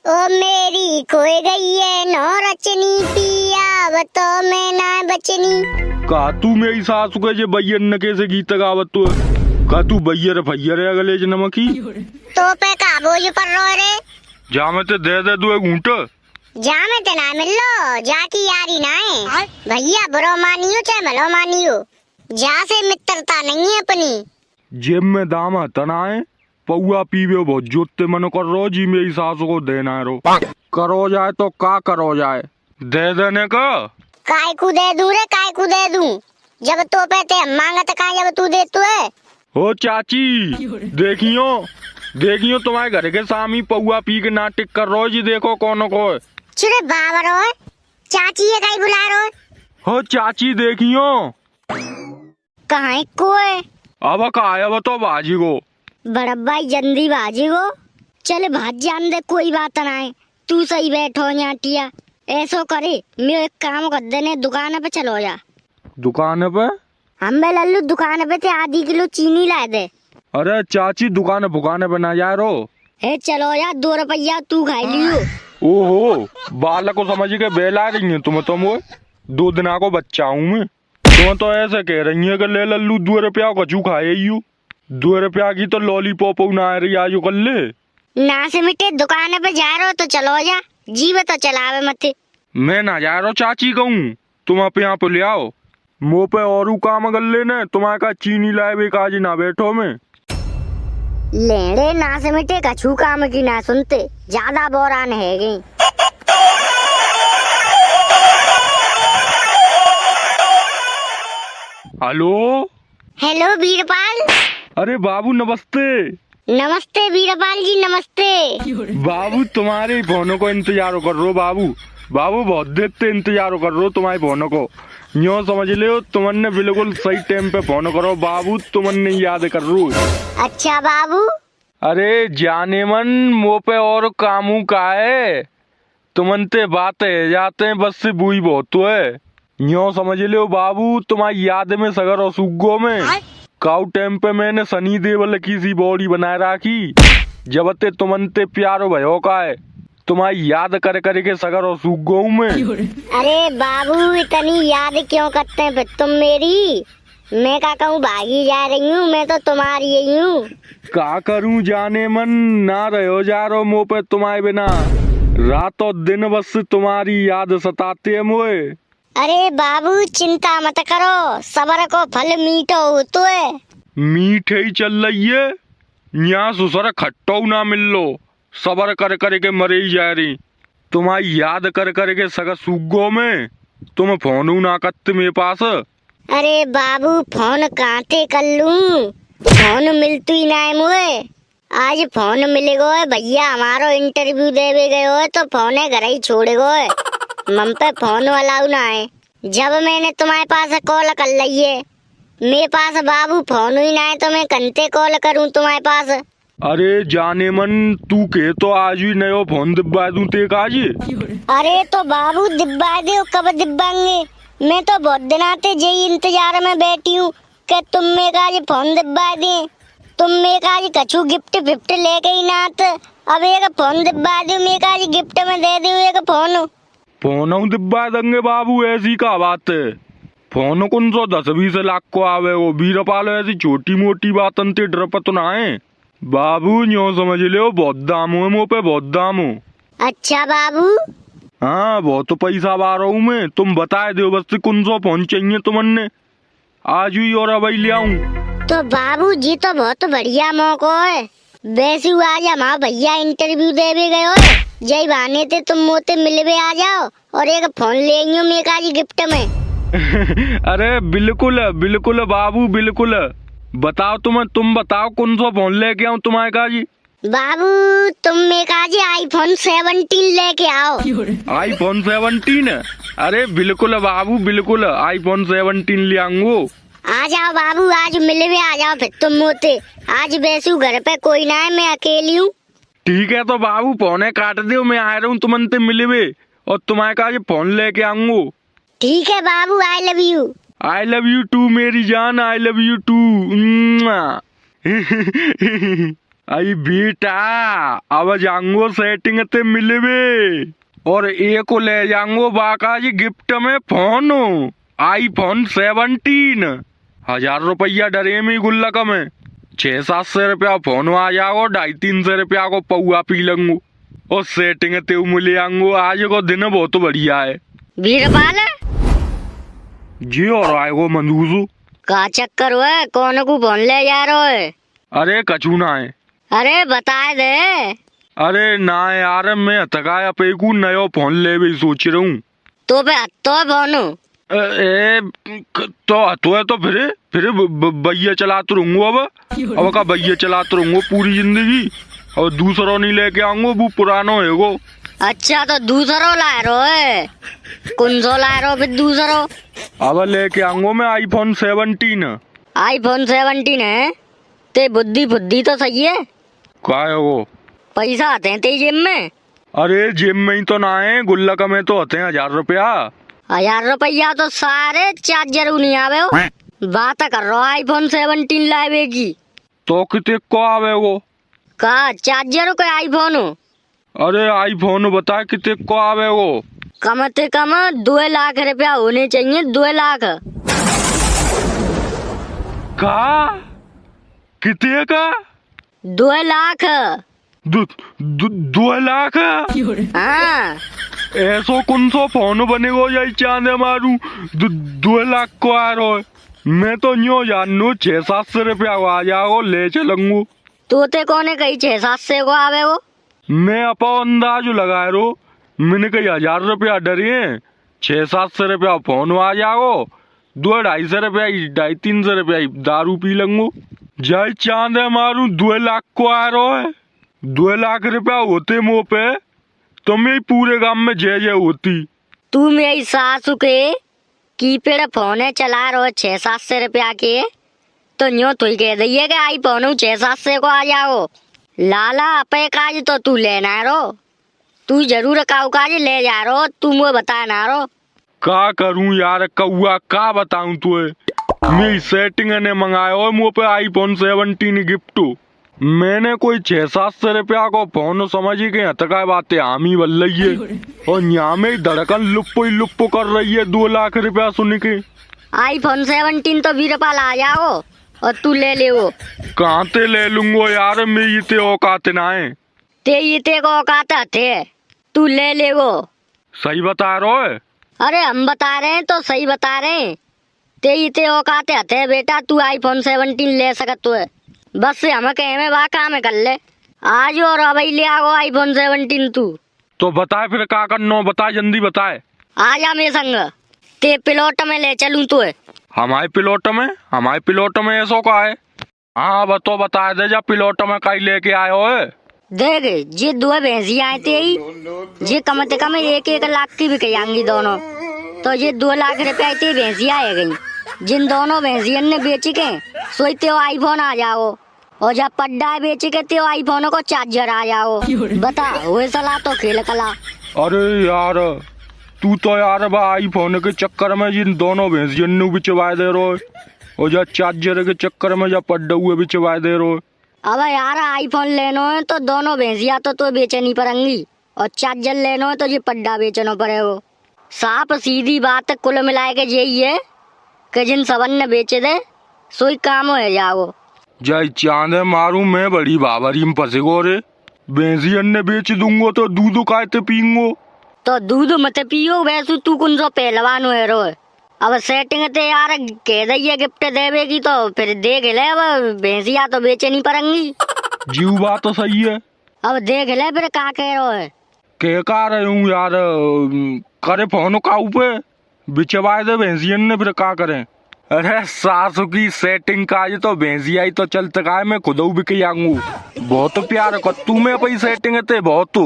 ओ मेरी खोई गई है नो रचनी पिया बतो मैं ना बचनी। का तू मेरी सासू के जे बैयर न कैसे गीत गावत तो का तू बैयर फैयर है अगले नमकी तो पे का बोझ पर रो रे जा में ते दे दू एक ऊँट जा में ते ना मिल लो जाकी यारी ना है भैया बुरो मानियो चाहे भलो मानियो जा से मित्रता नहीं है अपनी। जेब में दाम तनाए पौआ पीवे बहुत जोते मन कर रो जी मेरी सासू को देना है रो करो जाए तो का करो जाए दे देने का काय को दे दूं रे काय को दे दूं जब तो पे ते मांगत का जब तू दे तो है। ओ चाची देखियो देखियो तुम्हारे घर के सामी पौआ पी के नाटक कर रो जी देखो कौन को चुरे बाबा रो चाची ये काई बुला रो हो चाची देखियो कहाँ को है अब का आया वो तो बाजी को बड़ब्बाई जल्दी बाजी को चल भाज जान दे कोई बात ना है तू सही बैठो न्याटिया ऐसो करे मैं एक काम कर देने दुकान पे चलो जा। दुकान पे हम बे लल्लू दुकान पे थे आधी किलो चीनी लाए दे। अरे चाची दुकान भुकाने पे ना जा रो हे चलो यार 2 रुपया तू खाई लियो। ओहो बालक को समझ के बेला रही है तुम वो 2 दिन को बच्चा हूँ मैं तुम तो ऐसे कह रही है कि ले लल्लू 2 रुपया कचू खाए 2 रुपया की तो लॉलीपॉप ना आ रही आज कर ले ना से मिटे दुकान पे जा रहे हो तो चलो जा जीव तो चलावे मत। मैं ना जा रहा चाची कहूँ तुम आप यहाँ पे ले आओ मुँह पे और काम कर लेने तुम्हारे का चीनी लाए भी काज ना बैठो में लेड़े ना से मिटे कछू काम की ना सुनते ज्यादा बोरान है गई। Hello hello Veerpal. अरे बाबू नमस्ते। नमस्ते वीरपाल जी नमस्ते। बाबू तुम्हारे फोन को इंतजार कर रो बाबू बाबू बहुत देर से इंतजार कर रो तुम्हारे फोन को यूँ समझ लो तुमने बिल्कुल सही टाइम पे फोन करो बाबू तुमने याद कर रो। अच्छा बाबू। अरे जाने मन मुँह पे और कामू का है तुमनते बातें जाते हैं बस से बुई बहुत तो है यूँ समझ लो बाबू तुम्हारी याद में सगर और सुगो में काउ टाइम पे मैंने सनी देओल की सी बॉडी बनाए रखी जब ते तुमनते प्यारो भयो का है तुम्हारी याद कर के सगर और सुगो में। अरे बाबू इतनी याद क्यों करते हैं तुम मेरी मैं का कहूँ भागी जा रही हूँ मैं तो तुम्हारी ही हूँ। का करूँ जाने मन ना रहो जा रो मुँह पे तुम्हारे बिना रातों दिन बस तुम्हारी याद सताते है मुझे। अरे बाबू चिंता मत करो सबर को फल मीठो होतो है। मीठे ही चल रही है यहाँ सुसर खट्टो ना मिल लो सबर कर के मरे ही जा रही तुम्हारी याद कर के सगा सुगो में तुम फोन ना करते मेरे पास। अरे बाबू फोन कांटे कर लूं फोन मिलती ही ना है मुझे आज फोन मिले गो भैया हमारो इंटरव्यू देवे गए हो तो फोन घर ही छोड़े गो मम पे फोन वाला ना है जब मैंने तुम्हारे पास कॉल कर ली है मेरे पास बाबू फोन ही ना है तो मैं कंते कॉल करूं तुम्हारे पास। अरे जाने मन तू के तो आज ही नयो फोन दिब्बा दूं ते आज। अरे तो बाबू दिब्बा दे कब दिब्बांगे मैं तो बहुत दिन आते यही इंतजार में बैठी हूँ कि तुम मेरे का आज फोन दिब्बा दे तुम मेरे का आज कछु गिफ्ट फिफ्ट लेके ही ना अब एक फोन दिब्बा दो मेरे का आज गिफ्ट में दे दो एक फोन। फोन दिब्बा देंगे बाबू ऐसी का बात है फोन कौन सो 10-20 लाख को आवे वो वीरपाल ऐसी छोटी मोटी बात अंते डर तो ना है बाबू यूँ समझ लो बहुत दाम हो मुँह पे बहुत दाम हो। अच्छा बाबू। हाँ बहुत पैसा बा रहा हूँ मैं तुम बताए दो बस कौन सो फोन चाहिए तुमने आज ही और अब ले आऊँ। तो बाबू जी तो बहुत बढ़िया मौका है वैसे आज हमारा भैया इंटरव्यू देवे गए हो जय बहाने थे तुम मोते मिलवे आ जाओ और एक फोन ले आइयो मेरे का जी गिफ्ट में। अरे बिल्कुल बिल्कुल बाबू बिल्कुल बताओ तुम बताओ कौन सा फोन लेके आऊँ तुम्हारे का जी। बाबू तुम मेरे का जी आईफोन 17 लेके आओ। आईफोन 17 अरे बिल्कुल बाबू बिल्कुल आईफोन 17 ले आऊंगो। आ जाओ बाबू आज मिलवे आ जाओ फिर तुम मोते आज वैसे घर पे कोई ना है मैं अकेली हूँ। ठीक है तो बाबू फोन काट दो मैं आ रहा हूँ तुमसे मिलवे और तुम्हारे का ये फोन लेके आऊंगो। ठीक है बाबू आई लव यू टू मेरी जान आई लव यू टू। आई बेटा अब जाऊंगो सेटिंग ते मिलवे और एक को ले जाऊंगो बाकाजी गिफ्ट में फोन iPhone 17। 1000 रुपया डरे में गुल्लक में 600-700 रुपया फोन आ जाओ 250-300 रुपया को पौआ पी लूंगो और सेटिंग ते मिले आऊंगो। आज को दिन बहुत बढ़िया है। वीरपाल जी और आएगो मंदूसू का चक्कर हुआ कौन को फोन ले जा रहे हो? अरे कछू ना है। अरे बता दे। अरे ना यार मैं थकाया पे को नयो फोन ले भी सोच रहा हूँ। तो पे तो फोन तो है तो फिर भैया चलाते रहूंगा अब का भैया चलाते रहूंगा पूरी जिंदगी और दूसरा नहीं लेके आऊंगा वो पुरानो है वो। अच्छा तो दूसरो ला रो है कौन सो ला रो फिर दूसरो? अब लेके आऊंगा मैं iPhone 17। iPhone 17 है ते बुद्धि तो सही है। क्या है वो? पैसा आते हैं तेरी जेब में? अरे जेब में ही तो ना है गुल्लक में तो होते हैं 1000 रुपया। 1000 रुपया तो सारे चार्जर नहीं आवे हो। बात कर रहा iPhone 17 लावे की तो कितने को आवे वो? का चार्जर को आईफोन? अरे iPhone बता कितने को आवे वो? कम से कम 2 लाख रुपया होने चाहिए। 2 लाख का? कितने का? 2 लाख। 2 लाख? हाँ ऐसो कौन सो फोन बनेगो यही चांदे मारू 2 लाख को आ रहा है। मैं तो न्यू जानू 600-700 रुपया को आ जाओ ले चलूंगू। तोते कोने कही 600-700 को आवे वो? मैं अपा अंदाज लगा रो मैंने कही 1000 रुपया डरिए 600-700 रुपया फोन आ जाओ 200-250 रुपया 250-300 रुपया दारू पी लूंगू। जय चांदे मारू 2 लाख को आ रहा है। 2 लाख रुपया होते मुँह पे तो मैं पूरे गांव में जय होती। तू मेरी सासू के कीपैड फोन चला रहो 600-700 रुपया के तो न्यो तू कह दइए कि iPhone 600-700 को आ जाओ। लाला अपे काज तो तू लेना रो तू जरूर काऊ काज ले जा रो तू मुझे बता ना रो। का करूं यार कौआ का बताऊं तुझे मैं सेटिंग ने मंगाया और मुँह पे iPhone 17 गिफ्ट। मैंने कोई 600-700 रुपया को फोन समझ के हतका बातें हामी बल रही है और यहाँ में धड़कन लुप्पो कर रही है 2 लाख रुपया सुन के। iPhone 17 तो वीरपाल आ जाओ और तू ले ले वो। कहाँ ते ले लूंगो यार मैं इते औकात ना है। ते इते को औकात थे तू ले ले वो। सही बता रहा है? अरे हम बता रहे हैं तो सही बता रहे हैं। ते इते औकात थे बेटा तू iPhone 17 ले सकत है बस हम कहे में वाह काम कर ले आज और अब ले आओ iPhone 17 तू। तो बताए फिर का करना बताए जल्दी बताए। आ जा मेरे संग ते पिलोट में ले चलूं तो है। हमारे पिलोट में ऐसो का है? हाँ बता दे जा पिलोट में कहीं लेके आए हो है? देख ये 2 भैंसियां आए थे ये कम से कम 1-1 लाख की बिक जाएंगी दोनों। तो ये 2 लाख रुपया ते भैंसियां आ गई जिन दोनों भैंसियन ने बेच के सोई ते iPhone आ जाओ और जब पड्डा बेच के ते iPhone को चार्जर आ जाओ। बता हुए सलाह तो खेल कला। अरे यार तू तो यार iPhone के चक्कर में जिन दोनों भैंसियन ने बिचवा दे रो और जब चार्जर के चक्कर में जब पड्डा हुए बिचवा दे रो। अब यार iPhone लेनो है तो दोनों भैंसिया तो बेचनी पड़ेंगी और चार्जर लेनो है तो ये पड्डा बेचना पड़ेगा। साफ सीधी बात कुल मिला के यही है कि जिन सबन ने बेचे दे सोई काम हो जाओ। जय चांदे मारू मैं बड़ी बाबरी में फंसे गो रे। भैंसियन ने बेच दूंगो तो दूध कायते पीऊंगो। तो दूध मत पियो वैसे तू कौन सो पहलवान हो रो। अब सेटिंग ते यार कह दइए गिफ्ट देवेगी तो फिर देख ले अब भैंसिया तो बेचनी पड़ेंगी। जीव बात तो सही है। अब देख ले फिर का कह रहे हो? कह का रहे हूँ यार करे फोन का ऊपर बिचवाए दे भैंसियन ने फिर का करें। अरे सासू की सेटिंग का आज तो भैंसिया ही तो चल तका मैं खुद बिक जाऊंगू। बहुत प्यार कत्तू में अपनी सेटिंग ते बहुत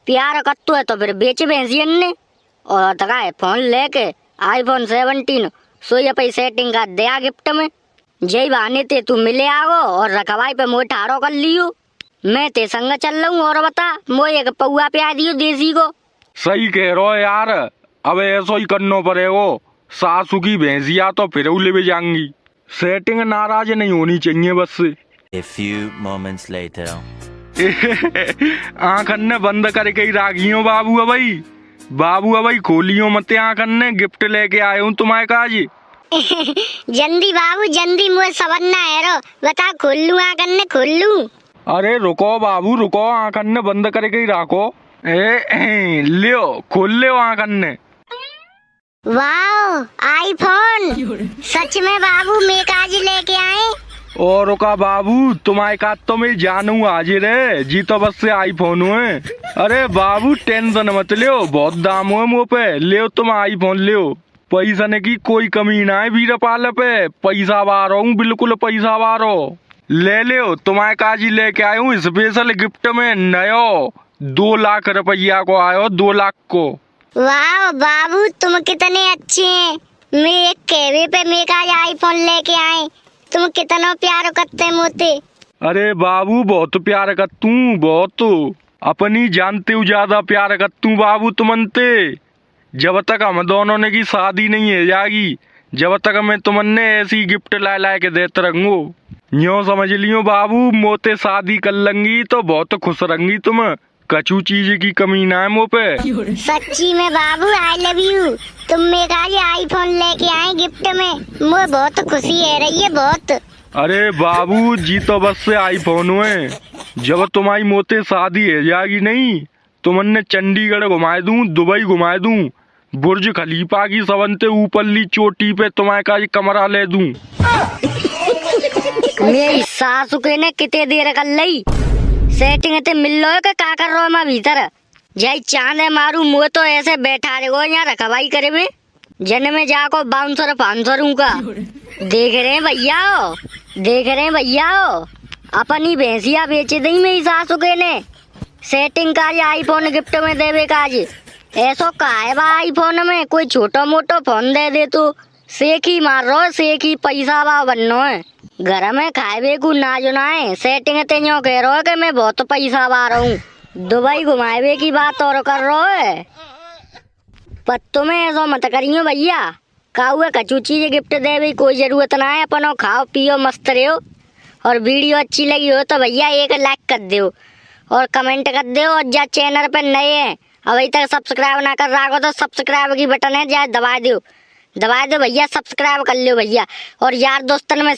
प्यार कत्तू है तो फिर बेच भैंसियन ने और तका फोन लेके iPhone 17 सोई अपनी सेटिंग का दया गिफ्ट में। जय बहाने ते तू मिले आओ और रखवाई पे मोए ठारो कर लियो। मैं ते संग चल रहा और बता मोए एक पौआ प्यार दियो देसी को। सही कह रहे हो यार अब ऐसा ही करना पड़ेगा। सासू की भैंसिया तो फिर ले भी जाएंगी। सेटिंग नाराज नहीं होनी चाहिए बस। A few moments later. आँख अन्ने बंद करके ही राखियो बाबू अबई खोलियो मत आँख अन्ने, गिफ्ट लेके आए हूँ तुम्हारे काज। जल्दी बाबू जल्दी, मुझे सबन्ना है रो, बता खोल लूँ आँख अन्ने, खोल लूँ। अरे रुको बाबू रुको, आँख अन्ने बंद करके ही राखो। लियो खोल लियो आँख अन्ने। वाह आईफोन, सच में बाबू मेरे काज लेके आए। और रुका बाबू, तुम्हारे काज तो मैं जानू हाजिर है जी, तो बस से आईफोन हुए। अरे बाबू टेंशन मत लियो, बहुत दाम हुए मुँह पे, लियो तुम आईफोन लियो। पैसा ने की कोई कमी ना है वीर पाल पे, पैसा बारो हूँ, बिल्कुल पैसा बारो। ले लियो तुम्हारे काज ही लेके आया हूँ स्पेशल गिफ्ट में, नयो 2 लाख रुपया को आयो, 2 लाख को। वाह बाबू तुम कितने अच्छे हैं, मैं एक कहवे पे मेरे काज आईफोन लेके आए, तुम कितना प्यार करते मोते। अरे बाबू बहुत प्यार करतू, बहुत अपनी जानते हो ज्यादा प्यार करतू बाबू तुमनते। जब तक हम दोनों ने की शादी नहीं है जागी, जब तक मैं तुमने ऐसी गिफ्ट ला के देते रहूंगो। यूं समझ लियो बाबू, मोते शादी कर लंगी तो बहुत खुश रहेंगी तुम, कछु चीज की कमी ना है मुँह पे। सच्ची में बाबू आई लव यू, तुम मेरे आज आईफोन लेके आए गिफ्ट में, मुझे बहुत खुशी है रही है बहुत। अरे बाबू जी तो बस से आईफोन हुए, जब तुम्हारी मोते शादी है जागी नहीं, तुमने चंडीगढ़ घुमाए दूं, दुबई घुमाए दूं, बुर्ज खलीफा की सबनते ऊपरली चोटी पे तुम्हारे का कमरा ले दूं। मेरी सासू के ने कितने देर कर ली सेटिंग ते मिल लो के का कर रहा मैं भीतर जाई चांदे मारू, मुँह तो ऐसे बैठा रहे हो यहाँ रखवाई करे में जन में जाको बाउंसर फांसर का। देख रहे हैं भैया, देख रहे हैं भैया, अपनी भैंसिया बेच दी मेरी सासू के ने, सेटिंग का आईफोन गिफ्ट में देवे काज। ऐसो काहे बा आईफोन में, कोई छोटा मोटा फोन दे दे तो सेकी मार रो, सेकी पैसा बा बननो है, घर में खाए को ना जुनाए, सेटिंग ते यूं कह रहा है कि मैं बहुत पैसा बा रहा हूँ, दुबई घुमाए की बात और कर रहा है। पत्तों में ऐसा मत करियो भैया, काऊ कचू चीज गिफ्ट देवे कोई जरूरत ना है, अपनो खाओ पियो मस्त रहो। और वीडियो अच्छी लगी हो तो भैया एक लाइक कर दो और कमेंट कर दो, और जा चैनल पे नए हैं अभी तक सब्सक्राइब ना कर रहा हो तो सब्सक्राइब की बटन है जा दबा दो भैया, सब्सक्राइब कर लो भैया, और यार दोस्तन में